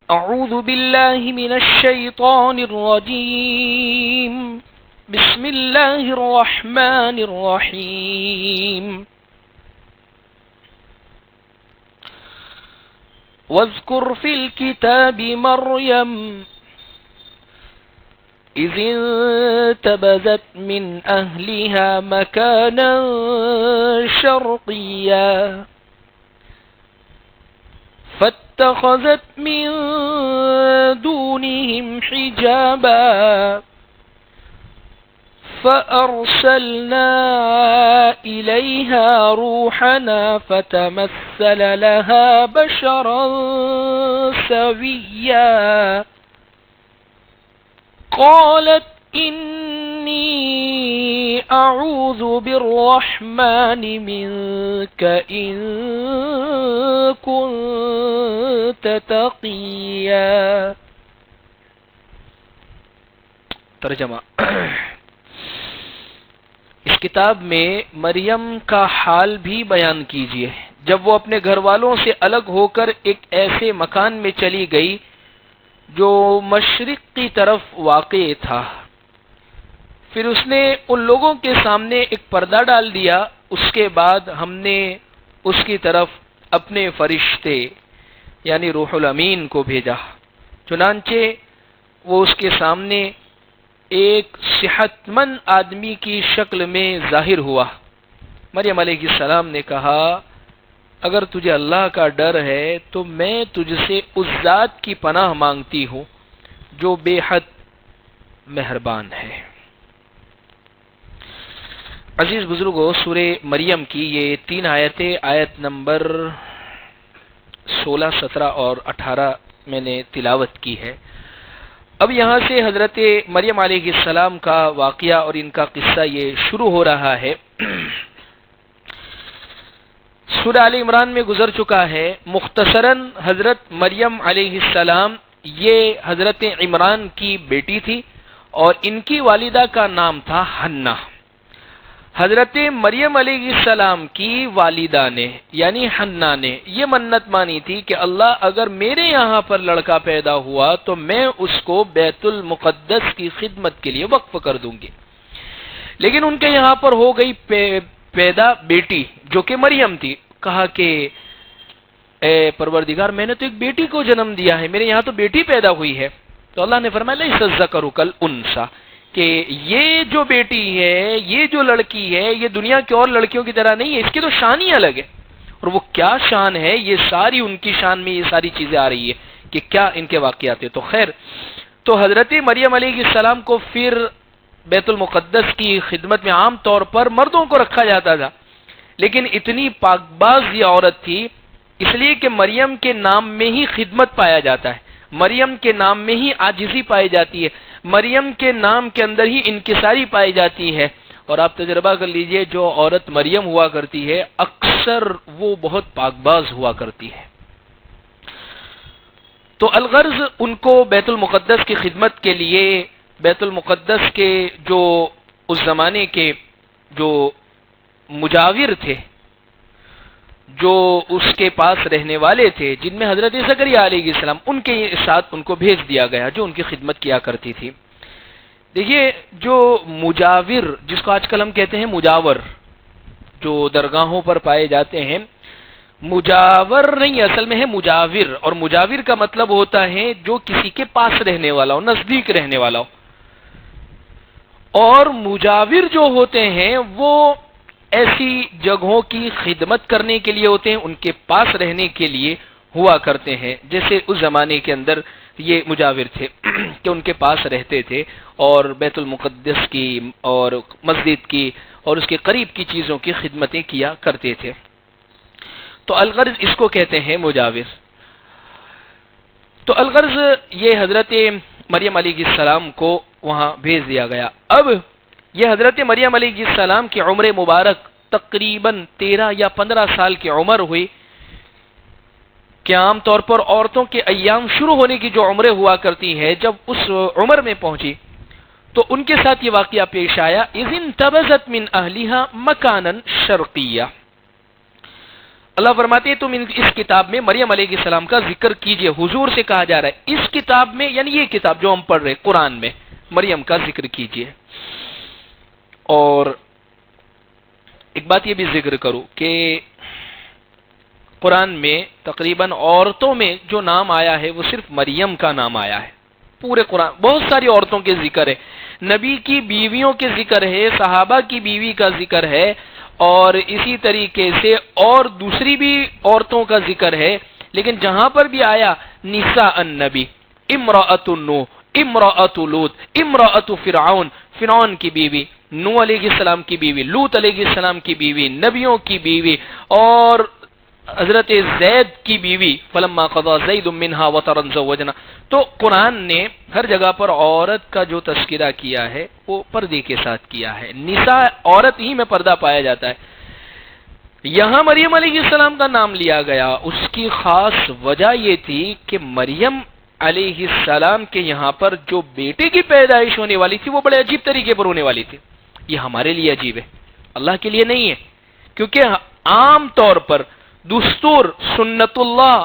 اعوذ باللہ من الشیطان الرجیم بسم اللہ الرحمن الرحیم واذکر فی الکتاب مریم اذ انتبذت من اہلها مکانا شرقیا فاتخذت من دونهم حجابا فأرسلنا إليها روحنا فتمثل لها بشرا سويا قالت إني أعوذ بالرحمن منك إن كنت تقيا. ترجمہ. اس کتاب میں مریم کا حال بھی بیان کیجیے جب وہ اپنے گھر والوں سے الگ ہو کر ایک ایسے مکان میں چلی گئی جو مشرق کی طرف واقع تھا. پھر اس نے ان لوگوں کے سامنے ایک پردہ ڈال دیا. اس کے بعد ہم نے اس کی طرف اپنے فرشتے یعنی روح الامین کو بھیجا. چنانچہ وہ اس کے سامنے ایک صحت مند آدمی کی شکل میں ظاہر ہوا. مریم علیہ السلام نے کہا اگر تجھے اللہ کا ڈر ہے تو میں تجھ سے اس ذات کی پناہ مانگتی ہوں جو بے حد مہربان ہے. عزیز بزرگوں، سورہ مریم کی یہ 3 آیتیں، آیت نمبر 16، 17 اور 18 میں نے تلاوت کی ہے. اب یہاں سے حضرت مریم علیہ السلام کا واقعہ اور ان کا قصہ یہ شروع ہو رہا ہے. سورہ آل عمران میں گزر چکا ہے. مختصراً حضرت مریم علیہ السلام یہ حضرت عمران کی بیٹی تھی اور ان کی والدہ کا نام تھا حنہ. حضرت مریم علیہ السلام کی والدہ نے یعنی حنہ نے یہ منت مانی تھی کہ اللہ اگر میرے یہاں پر لڑکا پیدا ہوا تو میں اس کو بیت المقدس کی خدمت کے لیے وقف کر دوں گی. لیکن ان کے یہاں پر ہو گئی پیدا بیٹی جو کہ مریم تھی. کہا کہ اے پروردگار میں نے تو ایک بیٹی کو جنم دیا ہے، میرے یہاں تو بیٹی پیدا ہوئی ہے. تو اللہ نے فرمایا لیس الذکر کالانثی کہ یہ جو بیٹی ہے، یہ جو لڑکی ہے، یہ دنیا کی اور لڑکیوں کی طرح نہیں ہے، اس کی تو شان ہی الگ ہے. اور وہ کیا شان ہے، یہ ساری ان کی شان میں یہ ساری چیزیں آ رہی ہے کہ کیا ان کے واقعات ہیں. تو خیر، تو حضرت مریم علیہ السلام کو پھر بیت المقدس کی خدمت میں عام طور پر مردوں کو رکھا جاتا تھا، لیکن اتنی پاک باز یہ عورت تھی اس لیے کہ مریم کے نام میں ہی خدمت پایا جاتا ہے، مریم کے نام میں ہی عاجزی پائی جاتی ہے، مریم کے نام کے اندر ہی انکساری پائی جاتی ہے. اور آپ تجربہ کر لیجئے جو عورت مریم ہوا کرتی ہے اکثر وہ بہت پاک باز ہوا کرتی ہے. تو الغرض ان کو بیت المقدس کی خدمت کے لیے بیت المقدس کے جو اس زمانے کے جو مجاور تھے، جو اس کے پاس رہنے والے تھے، جن میں حضرت زکریا علیہ السلام، ان کے ساتھ ان کو بھیج دیا گیا جو ان کی خدمت کیا کرتی تھی. دیکھیے جو مجاور جس کو آج کل ہم کہتے ہیں مجاور، جو درگاہوں پر پائے جاتے ہیں، مجاور نہیں اصل میں ہے مجاور. اور مجاور کا مطلب ہوتا ہے جو کسی کے پاس رہنے والا ہو، نزدیک رہنے والا ہو. اور مجاور جو ہوتے ہیں وہ ایسی جگہوں کی خدمت کرنے کے لیے ہوتے ہیں، ان کے پاس رہنے کے لیے ہوا کرتے ہیں. جیسے اس زمانے کے اندر یہ مجاور تھے کہ ان کے پاس رہتے تھے اور بیت المقدس کی اور مسجد کی اور اس کے قریب کی چیزوں کی خدمتیں کیا کرتے تھے. تو الغرض اس کو کہتے ہیں مجاور. تو الغرض یہ حضرت مریم علیہ السلام کو وہاں بھیج دیا گیا. اب یہ حضرت مریم علیہ السلام کی عمر مبارک تقریباً 13 یا 15 سال کی عمر ہوئی کہ عام طور پر عورتوں کے ایام شروع ہونے کی جو عمریں ہوا کرتی ہے، جب اس عمر میں پہنچی تو ان کے ساتھ یہ واقعہ پیش آیا. اذ انتبذت من اہلها مکانا شرقیہ. اللہ فرماتے ہیں تم اس کتاب میں مریم علیہ السلام کا ذکر کیجئے. حضور سے کہا جا رہا ہے اس کتاب میں، یعنی یہ کتاب جو ہم پڑھ رہے قرآن میں، مریم کا ذکر کیجئے. اور ایک بات یہ بھی ذکر کروں کہ قرآن میں تقریباً عورتوں میں جو نام آیا ہے وہ صرف مریم کا نام آیا ہے. پورے قرآن بہت ساری عورتوں کے ذکر ہے، نبی کی بیویوں کے ذکر ہے، صحابہ کی بیوی کا ذکر ہے، اور اسی طریقے سے اور دوسری بھی عورتوں کا ذکر ہے. لیکن جہاں پر بھی آیا نساء النبی، امرأۃ نوح، امرأۃ لوط، امرأۃ فرعون، فرعون کی بیوی، نوح علیہ السلام کی بیوی، لوط علیہ السلام کی بیوی، نبیوں کی بیوی، اور حضرت زید کی بیوی فلما قضا زید منها وطرا زوجنا. تو قرآن نے ہر جگہ پر عورت کا جو تذکرہ کیا ہے وہ پردے کے ساتھ کیا ہے. نساء عورت ہی میں پردہ پایا جاتا ہے. یہاں مریم علیہ السلام کا نام لیا گیا، اس کی خاص وجہ یہ تھی کہ مریم علیہ السلام کے یہاں پر جو بیٹے کی پیدائش ہونے والی تھی وہ بڑے عجیب طریقے پر ہونے والی تھی. یہ ہمارے لیے عجیب ہے، اللہ کے لیے نہیں ہے، کیونکہ عام طور پر دستور، سنت اللہ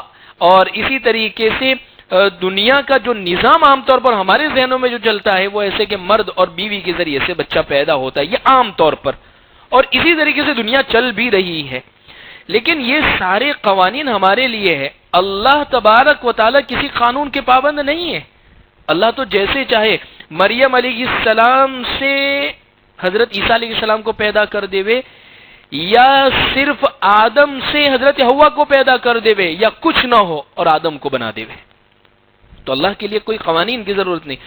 اور اسی طریقے سے دنیا کا جو نظام عام طور پر ہمارے ذہنوں میں جو چلتا ہے وہ ایسے کہ مرد اور بیوی کے ذریعے سے بچہ پیدا ہوتا ہے، یہ عام طور پر، اور اسی طریقے سے دنیا چل بھی رہی ہے. لیکن یہ سارے قوانین ہمارے لیے ہے. اللہ تبارک و تعالی کسی قانون کے پابند نہیں ہے. اللہ تو جیسے چاہے مریم علیہ السلام سے حضرت عیسیٰ علیہ السلام کو پیدا کر دے وے، یا صرف آدم سے حضرت حوا کو پیدا کر دے وے، یا کچھ نہ ہو اور آدم کو بنا دے وے. تو اللہ کے لیے کوئی قوانین کی ضرورت نہیں.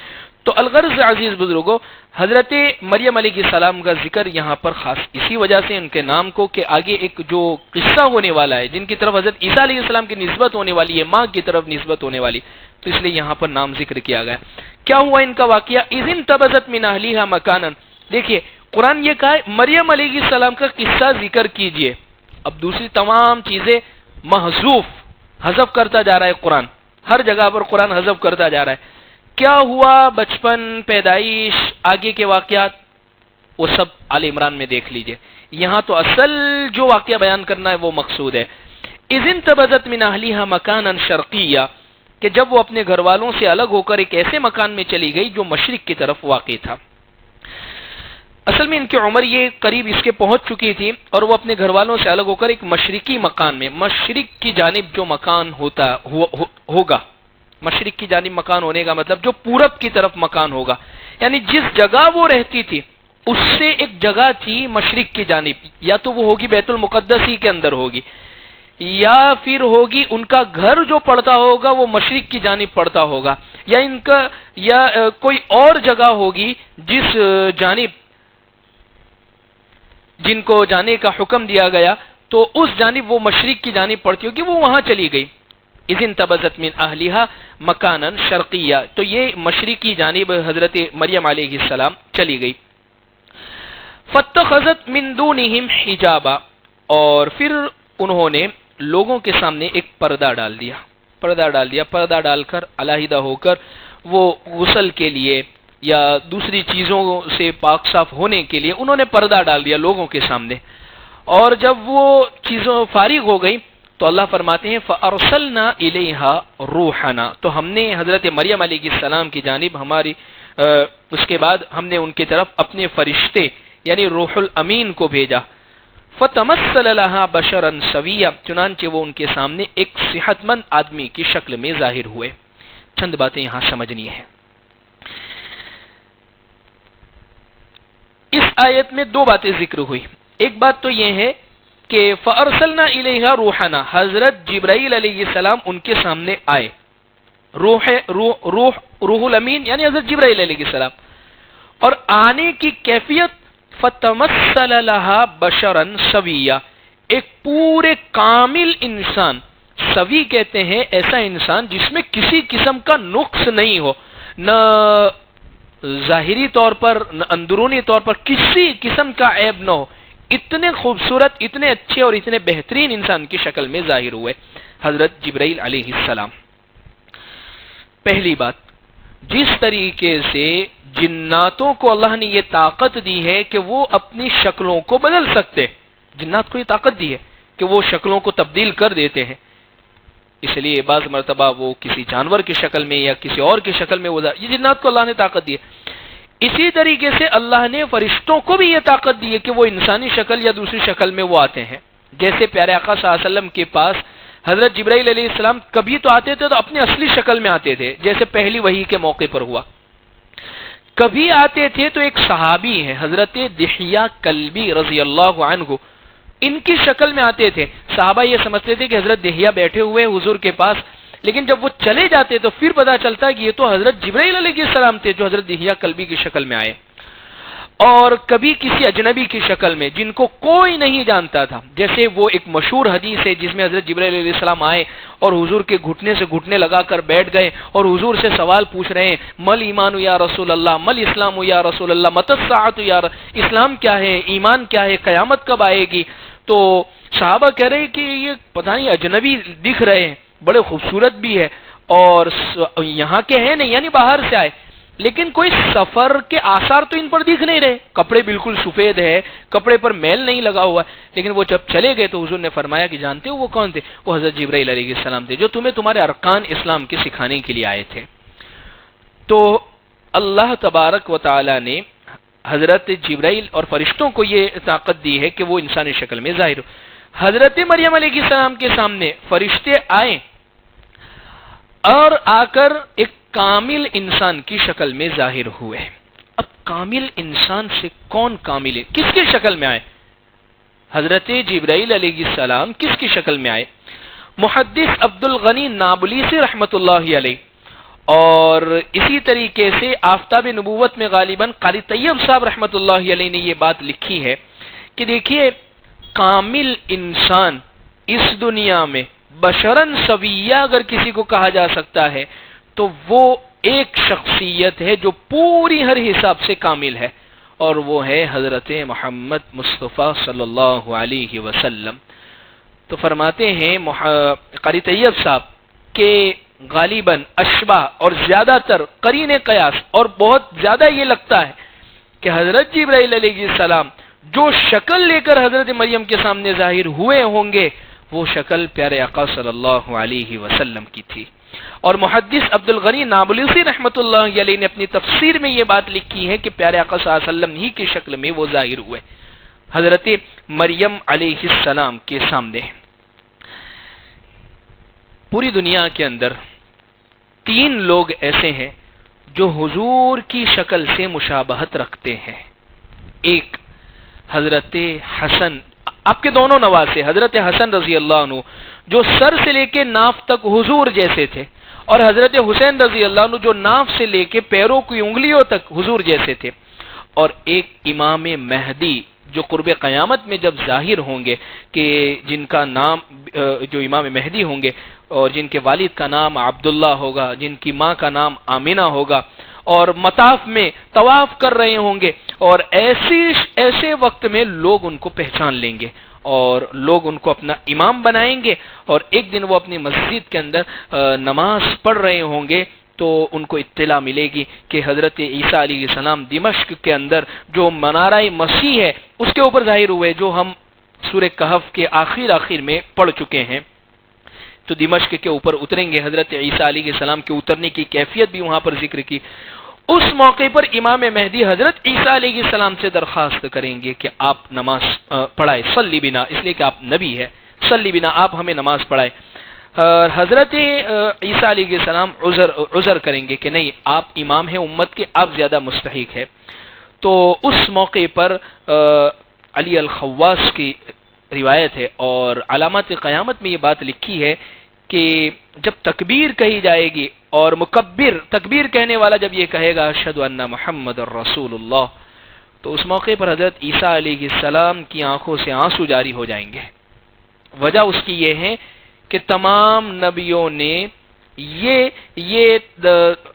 تو الغرض عزیز بزرگوں، حضرت مریم علیہ السلام کا ذکر یہاں پر خاص اسی وجہ سے ان کے نام کو کہ آگے ایک جو قصہ ہونے والا ہے جن کی طرف حضرت عیسیٰ علیہ السلام کی نسبت ہونے والی ہے، ماں کی طرف نسبت ہونے والی، تو اس لیے یہاں پر نام ذکر کیا گیا. کیا ہوا ان کا واقعہ؟ اذ انتبذت من اہلیہا مکانا. دیکھیے قرآن یہ کہا ہے مریم علیہ السلام کا قصہ ذکر کیجئے. اب دوسری تمام چیزیں محذوف، حذف کرتا جا رہا ہے قرآن، ہر جگہ پر قرآن حذف کرتا جا رہا ہے. کیا ہوا؟ بچپن، پیدائش، آگے کے واقعات وہ سب آل عمران میں دیکھ لیجئے. یہاں تو اصل جو واقعہ بیان کرنا ہے وہ مقصود ہے. اذ انتبذت من اہلیہا مکانا شرقیہ، کہ جب وہ اپنے گھر والوں سے الگ ہو کر ایک ایسے مکان میں چلی گئی جو مشرق کی طرف واقع تھا. اصل میں ان کی عمر یہ قریب اس کے پہنچ چکی تھی، اور وہ اپنے گھر والوں سے الگ ہو کر ایک مشرقی مکان میں، مشرق کی جانب جو مکان ہوگا، مشرق کی جانب مکان ہونے کا مطلب جو پورب کی طرف مکان ہوگا، یعنی جس جگہ وہ رہتی تھی اس سے ایک جگہ تھی مشرق کی جانب، یا تو وہ ہوگی بیت المقدس ہی کے اندر ہوگی، یا پھر ہوگی ان کا گھر جو پڑتا ہوگا وہ مشرق کی جانب پڑتا ہوگا، یا ان کا یا کوئی اور جگہ ہوگی جس جانب جن کو جانے کا حکم دیا گیا تو اس جانب وہ مشرق کی جانب پڑتی ہوگی، وہ وہاں چلی گئی. اذ انتبذت من اہلیہا مکانا شرقیہ، تو یہ مشرقی جانب حضرت مریم علیہ السلام چلی گئی. فاتخذت من دونہم حجابا، اور پھر انہوں نے لوگوں کے سامنے ایک پردہ ڈال دیا. پردہ ڈال کر علیحدہ ہو کر وہ غسل کے لیے یا دوسری چیزوں سے پاک صاف ہونے کے لیے انہوں نے پردہ ڈال دیا لوگوں کے سامنے. اور جب وہ چیزوں فارغ ہو گئی تو اللہ فرماتے ہیں فَأَرْسَلْنَا إِلَيْهَا رُوحَنَا، تو ہم نے حضرت مریم علیہ السلام کی جانب اس کے بعد ہم نے ان کی طرف اپنے فرشتے یعنی روح الامین کو بھیجا. فَتَمَثَّلَ لَهَا بَشَرًا سَوِيًّا، چنانچہ وہ ان کے سامنے ایک صحت مند آدمی کی شکل میں ظاہر ہوئے. چند باتیں یہاں سمجھنی ہیں. اس آیت میں دو باتیں ذکر ہوئی. ایک بات تو یہ ہے کہ فَأَرْسَلْنَا إِلَيْهَا رُوحَنَا، حضرت جبرائیل علیہ السلام ان کے سامنے آئے. روح الامین یعنی حضرت جبرائیل علیہ السلام، اور آنے کی کیفیت فَتَمَثَّلَ لَهَا بَشَرًا سَوِيًّا، ایک پورے کامل انسان، سوی کہتے ہیں ایسا انسان جس میں کسی قسم کا نقص نہیں ہو، نہ ظاہری طور پر نہ اندرونی طور پر کسی قسم کا عیب نہ ہو. اتنے خوبصورت، اتنے اچھے اور اتنے بہترین انسان کی شکل میں ظاہر ہوئے حضرت جبرائیل علیہ السلام. پہلی بات، جس طریقے سے جناتوں کو اللہ نے یہ طاقت دی ہے کہ وہ اپنی شکلوں کو بدل سکتے، جنات کو یہ طاقت دی ہے کہ وہ شکلوں کو تبدیل کر دیتے ہیں، اس لیے بعض مرتبہ وہ کسی جانور کی شکل میں یا کسی اور کی شکل میں یہ جنات کو اللہ نے طاقت دی ہے۔ اسی طریقے سے اللہ نے فرشتوں کو بھی یہ طاقت دی ہے کہ وہ انسانی شکل یا دوسری شکل میں وہ آتے ہیں۔ جیسے پیارے آقا صلی اللہ علیہ وسلم کے پاس حضرت جبرائیل علیہ السلام کبھی تو آتے تھے تو اپنی اصلی شکل میں آتے تھے، جیسے پہلی وحی کے موقع پر ہوا۔ کبھی آتے تھے تو ایک صحابی ہیں حضرت دحیہ کلبی رضی اللہ عنہ، ان کی شکل میں آتے تھے۔ صحابہ یہ سمجھتے تھے کہ حضرت دحیہ بیٹھے ہوئے حضور کے پاس، لیکن جب وہ چلے جاتے تو پھر پتا چلتا کہ یہ تو حضرت جبرائیل علیہ السلام تھے جو حضرت دحیہ کلبی کی شکل میں آئے۔ اور کبھی کسی اجنبی کی شکل میں جن کو کوئی نہیں جانتا تھا، جیسے وہ ایک مشہور حدیث ہے جس میں حضرت جبرائیل علیہ السلام آئے اور حضور کے گھٹنے سے گھٹنے لگا کر بیٹھ گئے اور حضور سے سوال پوچھ رہے ہیں، مل ایمان یا رسول اللہ، مل اسلام یا رسول اللہ، مت الساعۃ یا اسلام کیا ہے، ایمان کیا ہے، قیامت کب آئے گی؟ تو صحابہ کہہ رہے ہیں کہ یہ پتہ نہیں اجنبی دکھ رہے ہیں، بڑے خوبصورت بھی ہے اور یہاں کے ہیں نہیں، یعنی باہر سے آئے، لیکن کوئی سفر کے آثار تو ان پر دکھ نہیں رہے، کپڑے بالکل سفید ہے، کپڑے پر میل نہیں لگا ہوا ہے۔ لیکن وہ جب چلے گئے تو حضور نے فرمایا کہ جانتے ہو وہ کون تھے؟ وہ حضرت جبرائیل علیہ السلام تھے جو تمہیں تمہارے ارکان اسلام کے سکھانے کے لیے آئے تھے۔ تو اللہ تبارک و تعالی نے حضرت جبرائیل اور فرشتوں کو یہ طاقت دی ہے کہ وہ انسانی شکل میں ظاہر ہو۔ حضرت مریم علیہ السلام کے سامنے فرشتے آئے اور آ کر ایک کامل انسان کی شکل میں ظاہر ہوئے۔ اب کامل انسان سے کون کامل ہے؟ کس کی شکل میں آئے؟ حضرت جبرائیل علیہ السلام کس کی شکل میں آئے؟ محدث عبد الغنی نابلسی رحمۃ اللہ علیہ اور اسی طریقے سے آفتاب نبوت میں غالباً قاری طیب صاحب رحمۃ اللہ علیہ نے یہ بات لکھی ہے کہ دیکھیے، کامل انسان اس دنیا میں بشرن سویہ اگر کسی کو کہا جا سکتا ہے تو وہ ایک شخصیت ہے جو پوری ہر حساب سے کامل ہے، اور وہ ہے حضرت محمد مصطفیٰ صلی اللہ علیہ وسلم۔ تو فرماتے ہیں قاری طیب صاحب کہ غالباً اشباہ اور زیادہ تر قرین قیاس اور بہت زیادہ یہ لگتا ہے کہ حضرت جبرائیل علیہ السلام جو شکل لے کر حضرت مریم کے سامنے ظاہر ہوئے ہوں گے وہ شکل پیارے آقا صلی اللہ علیہ وسلم کی تھی۔ اور محدث عبد الغنی نابلسی رحمۃ اللہ علیہ نے اپنی تفسیر میں یہ بات لکھی ہے کہ پیارے آقا صلی اللہ علیہ وسلم ہی کی شکل میں وہ ظاہر ہوئے حضرت مریم علیہ السلام کے سامنے۔ پوری دنیا کے اندر 3 لوگ ایسے ہیں جو حضور کی شکل سے مشابہت رکھتے ہیں۔ ایک حضرت حسن، آپ کے دونوں نواسے حضرت حسن رضی اللہ عنہ جو سر سے لے کے ناف تک حضور جیسے تھے، اور حضرت حسین رضی اللہ عنہ جو ناف سے لے کے پیروں کی انگلیوں تک حضور جیسے تھے۔ اور ایک امام مہدی جو قرب قیامت میں جب ظاہر ہوں گے کہ جن کا نام جو امام مہدی ہوں گے اور جن کے والد کا نام عبداللہ ہوگا، جن کی ماں کا نام آمینہ ہوگا، اور مطاف میں طواف کر رہے ہوں گے، اور ایسے وقت میں لوگ ان کو پہچان لیں گے اور لوگ ان کو اپنا امام بنائیں گے، اور ایک دن وہ اپنی مسجد کے اندر نماز پڑھ رہے ہوں گے تو ان کو اطلاع ملے گی کہ حضرت عیسیٰ علیہ السلام دمشق کے اندر جو منارہ مسیح ہے اس کے اوپر ظاہر ہوئے، جو ہم سورہ کہف کے آخر میں پڑھ چکے ہیں۔ تو دمشق کے اوپر اتریں گے، حضرت عیسیٰ علیہ السلام کے اترنے کی کیفیت بھی وہاں پر ذکر کی۔ اس موقع پر امام مہدی حضرت عیسیٰ علیہ السلام سے درخواست کریں گے کہ آپ نماز پڑھائے، صلی بنا، اس لیے کہ آپ نبی ہے، صلی بنا، آپ ہمیں نماز پڑھائے۔ حضرت عیسیٰ علیہ السلام عذر کریں گے کہ نہیں، آپ امام ہیں امت کے، آپ زیادہ مستحق ہے۔ تو اس موقع پر علی الخواص کی روایت ہے اور علامات قیامت میں یہ بات لکھی ہے کہ جب تکبیر کہی جائے گی اور مکبر تکبیر کہنے والا جب یہ کہے گا اشہد ان محمد الرسول اللہ، تو اس موقع پر حضرت عیسیٰ علیہ السلام کی آنکھوں سے آنسو جاری ہو جائیں گے۔ وجہ اس کی یہ ہے کہ تمام نبیوں نے یہ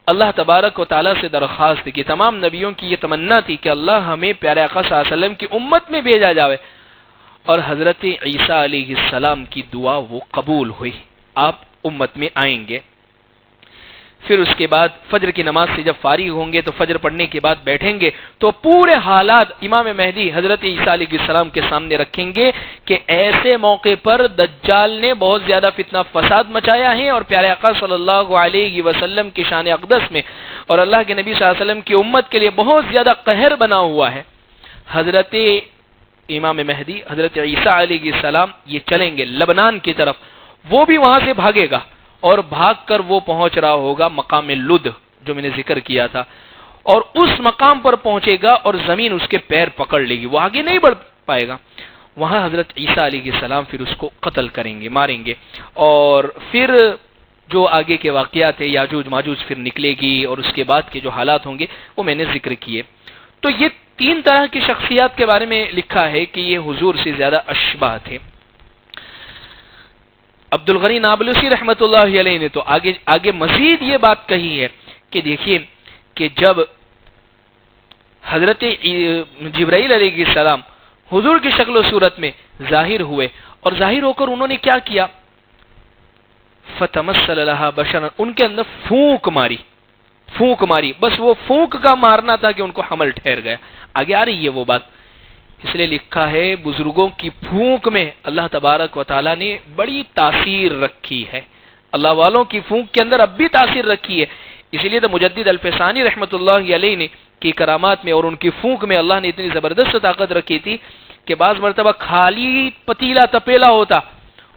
اللہ تبارک و تعالیٰ سے درخواست کی، تمام نبیوں کی یہ تمنا تھی کہ اللہ ہمیں پیارے آقا صلی اللہ علیہ وسلم کی امت میں بھیجا جاوے، اور حضرت عیسیٰ علیہ السلام کی دعا وہ قبول ہوئی، آپ امت میں آئیں گے۔ پھر اس کے بعد فجر کی نماز سے جب فارغ ہوں گے تو فجر پڑھنے کے بعد بیٹھیں گے تو پورے حالات امام مہدی حضرت عیسیٰ علیہ السلام کے سامنے رکھیں گے کہ ایسے موقع پر دجال نے بہت زیادہ فتنہ فساد مچایا ہے اور پیارے آقا صلی اللہ علیہ وسلم کی شان اقدس میں اور اللہ کے نبی صلی اللہ علیہ وسلم کی امت کے لیے بہت زیادہ قہر بنا ہوا ہے۔ حضرت امام مہدی حضرت عیسیٰ علیہ السلام یہ چلیں گے لبنان کی طرف، وہ بھی وہاں سے بھاگے گا اور بھاگ کر وہ پہنچ رہا ہوگا مقام لد جو میں نے ذکر کیا تھا، اور اس مقام پر پہنچے گا اور زمین اس کے پیر پکڑ لے گی، وہ آگے نہیں بڑھ پائے گا۔ وہاں حضرت عیسیٰ علیہ السلام پھر اس کو قتل کریں گے، ماریں گے، اور پھر جو آگے کے واقعات ہیں یاجوج ماجوج پھر نکلے گی اور اس کے بعد کے جو حالات ہوں گے وہ میں نے ذکر کیے۔ تو یہ 3 طرح کی شخصیات کے بارے میں لکھا ہے کہ یہ حضور سے زیادہ اشباہ تھے۔ عبد الغنی نابلسی رحمۃ اللہ علیہ نے تو آگے مزید یہ بات کہی ہے کہ دیکھیے کہ جب حضرت جبرائیل علیہ السلام حضور کی شکل و صورت میں ظاہر ہوئے اور ظاہر ہو کر انہوں نے کیا کیا، فتمثل لها بشرا، ان کے اندر پھونک ماری، بس وہ پھونک کا مارنا تھا کہ ان کو حمل ٹھہر گیا۔ آگے آ رہی ہے وہ بات، اس لیے لکھا ہے بزرگوں کی پھونک میں اللہ تبارک و تعالیٰ نے بڑی تاثیر رکھی ہے، اللہ والوں کی پھونک کے اندر اب بھی تاثیر رکھی ہے۔ اسی لیے تو مجدد الفسانی رحمۃ اللہ علیہ نے کی کرامات میں اور ان کی پھونک میں اللہ نے اتنی زبردست طاقت رکھی تھی کہ بعض مرتبہ خالی پتیلا تپیلا ہوتا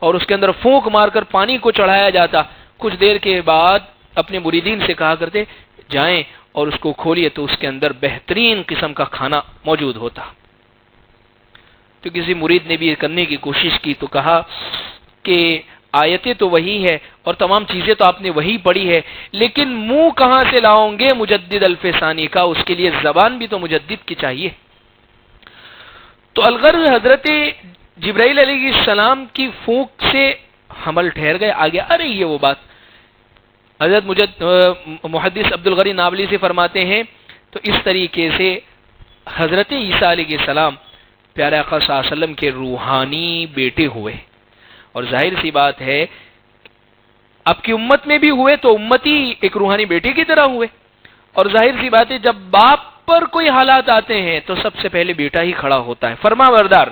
اور اس کے اندر پھونک مار کر پانی کو چڑھایا جاتا، کچھ دیر کے بعد اپنے مریدین سے کہا کرتے جائیں اور اس کو کھولیے تو اس کے اندر بہترین قسم کا کھانا موجود ہوتا۔ تو کسی مرید نے بھی یہ کرنے کی کوشش کی تو کہا کہ آیتیں تو وہی ہے اور تمام چیزیں تو آپ نے وہی پڑھی ہے، لیکن منہ کہاں سے لاؤں گے مجدد الفسانی کا، اس کے لیے زبان بھی تو مجدد کی چاہیے۔ تو الغرض حضرت جبرائیل علیہ السلام کی پھونک سے حمل ٹھہر گئے۔ آگے آ رہی ہے وہ بات، حضرت محدث عبد الغنی نابلی سے فرماتے ہیں تو اس طریقے سے حضرت عیسیٰ علیہ السلام پیارے آقا صلی اللہ علیہ وسلم کے روحانی بیٹے ہوئے، اور ظاہر سی بات ہے آپ کی امت میں بھی ہوئے تو امتی ایک روحانی بیٹے کی طرح ہوئے، اور ظاہر سی بات ہے جب باپ پر کوئی حالات آتے ہیں تو سب سے پہلے بیٹا ہی کھڑا ہوتا ہے، فرما بردار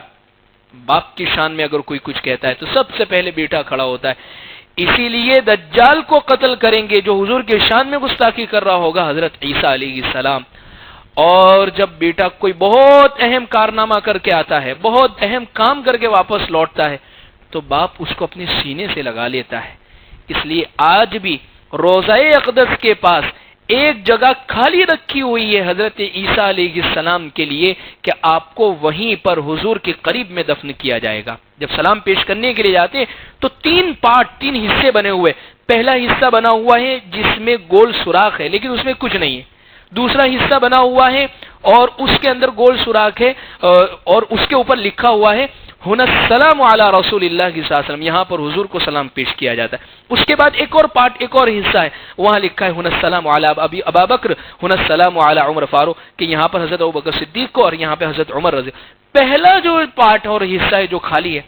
باپ کی شان میں اگر کوئی کچھ کہتا ہے تو سب سے پہلے بیٹا کھڑا ہوتا ہے۔ اسی لیے دجال کو قتل کریں گے جو حضور کی شان میں گستاخی کر رہا ہوگا حضرت عیسیٰ علیہ السلام، اور جب بیٹا کوئی بہت اہم کارنامہ کر کے آتا ہے، بہت اہم کام کر کے واپس لوٹتا ہے تو باپ اس کو اپنے سینے سے لگا لیتا ہے۔ اس لیے آج بھی روضہ اقدس کے پاس ایک جگہ خالی رکھی ہوئی ہے حضرت عیسیٰ علیہ السلام کے لیے کہ آپ کو وہیں پر حضور کے قریب میں دفن کیا جائے گا۔ جب سلام پیش کرنے کے لیے جاتے ہیں تو 3 حصے بنے ہوئے، پہلا حصہ بنا ہوا ہے جس میں گول سوراخ ہے لیکن اس میں کچھ نہیں ہے، دوسرا حصہ بنا ہوا ہے اور اس کے اندر گول سوراخ ہے اور اس کے اوپر لکھا ہوا ہے ہونا السلام علی رسول اللہ صلی اللہ علیہ وسلم، یہاں پر حضور کو سلام پیش کیا جاتا ہے۔ اس کے بعد ایک اور حصہ ہے، وہاں لکھا ہے ہونا السلام علی ابا بکر، ہونا السلام علی عمر فاروق، کہ یہاں پر حضرت ابوبکر صدیق کو اور یہاں پہ حضرت عمر رضی۔ پہلا جو پارٹ اور حصہ ہے جو خالی ہے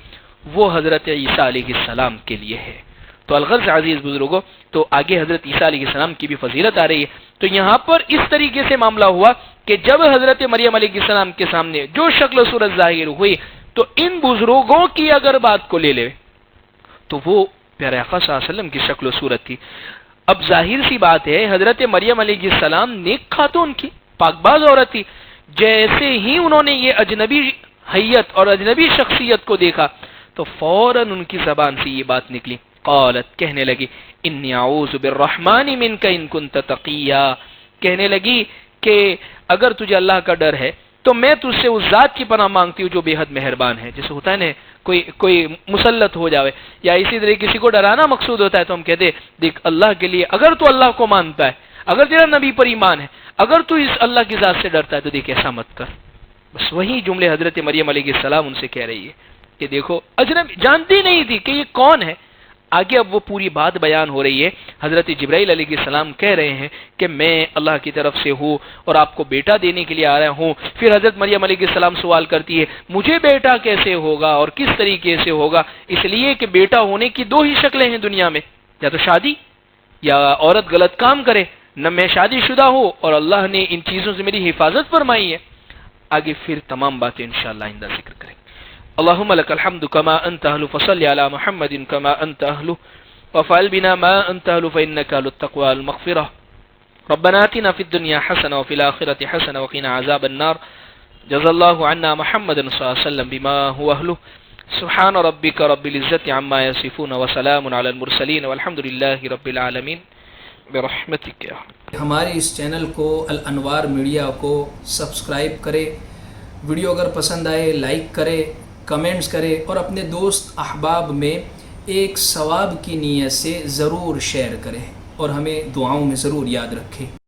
وہ حضرت عیسیٰ علیہ السلام کے لیے ہے۔ تو الغرض عزیز بزرگوں، تو آگے حضرت عیسیٰ علیہ السلام کی بھی فضیلت آ رہی ہے۔ تو یہاں پر اس طریقے سے معاملہ ہوا کہ جب حضرت مریم علیہ السلام کے سامنے جو شکل و صورت ظاہر ہوئی تو ان بزرگوں کی اگر بات کو لے لے تو وہ پیارے آقا صلی اللہ علیہ وسلم کی شکل و صورت تھی۔ اب ظاہر سی بات ہے حضرت مریم علیہ السلام نیک خاتون کی پاک باز عورت تھی، جیسے ہی انہوں نے یہ اجنبی حیت اور اجنبی شخصیت کو دیکھا تو فوراً ان کی زبان سے یہ بات نکلی، قالت، کہنے لگی انی اعوذ بالرحمن منک ان کنت تقیا، کہنے لگی کہ اگر تجھے اللہ کا ڈر ہے تو میں تجھ سے اس ذات کی پناہ مانگتی ہوں جو بے حد مہربان ہے۔ جیسے ہوتا ہے نا کوئی مسلط ہو جاوے یا اسی طرح کسی کو ڈرانا مقصود ہوتا ہے تو ہم کہتے ہیں دیکھ اللہ کے لیے اگر تو اللہ کو مانتا ہے، اگر تیرا نبی پر ایمان ہے، اگر تو اس اللہ کی ذات سے ڈرتا ہے تو دیکھ ایسا مت کر۔ بس وہی جملے حضرت مریم علیہ السلام ان سے کہہ رہی ہے کہ دیکھو اجنبی، جانتی نہیں تھی کہ یہ کون ہے۔ آگے اب وہ پوری بات بیان ہو رہی ہے، حضرت جبرائیل علیہ السلام کہہ رہے ہیں کہ میں اللہ کی طرف سے ہوں اور آپ کو بیٹا دینے کے لیے آ رہا ہوں۔ پھر حضرت مریم علیہ السلام سوال کرتی ہے مجھے بیٹا کیسے ہوگا اور کس طریقے سے ہوگا، اس لیے کہ بیٹا ہونے کی 2 ہی شکلیں ہیں دنیا میں، یا تو شادی یا عورت غلط کام کرے، نہ میں شادی شدہ ہوں اور اللہ نے ان چیزوں سے میری حفاظت فرمائی ہے. آگے پھر تمام باتیں انشاءاللہ آئندہ ذکر کریں. اللہم لک الحمد کما انت اہل فصلی علی محمد کما انت اہل وفعل بنا ما انت اہل فانک اہل التقوى والمغفرہ. ربنا آتنا فی الدنیا حسنہ وفی الآخرة حسنہ وقنا عذاب النار. جزا اللہ عنا محمد صلی اللہ علیہ وسلم بما هو اہلہ. سبحان ربک رب العزت عما یصفون وسلام علی المرسلین والحمد للہ رب العالمین برحمتک. ہمارے اس چینل کو الانوار میڈیا کو سبسکرائب کرے، ویڈیو اگر پسند آئے لائک کرے، کمنٹس کرے اور اپنے دوست احباب میں ایک ثواب کی نیت سے ضرور شیئر کریں اور ہمیں دعاؤں میں ضرور یاد رکھیں.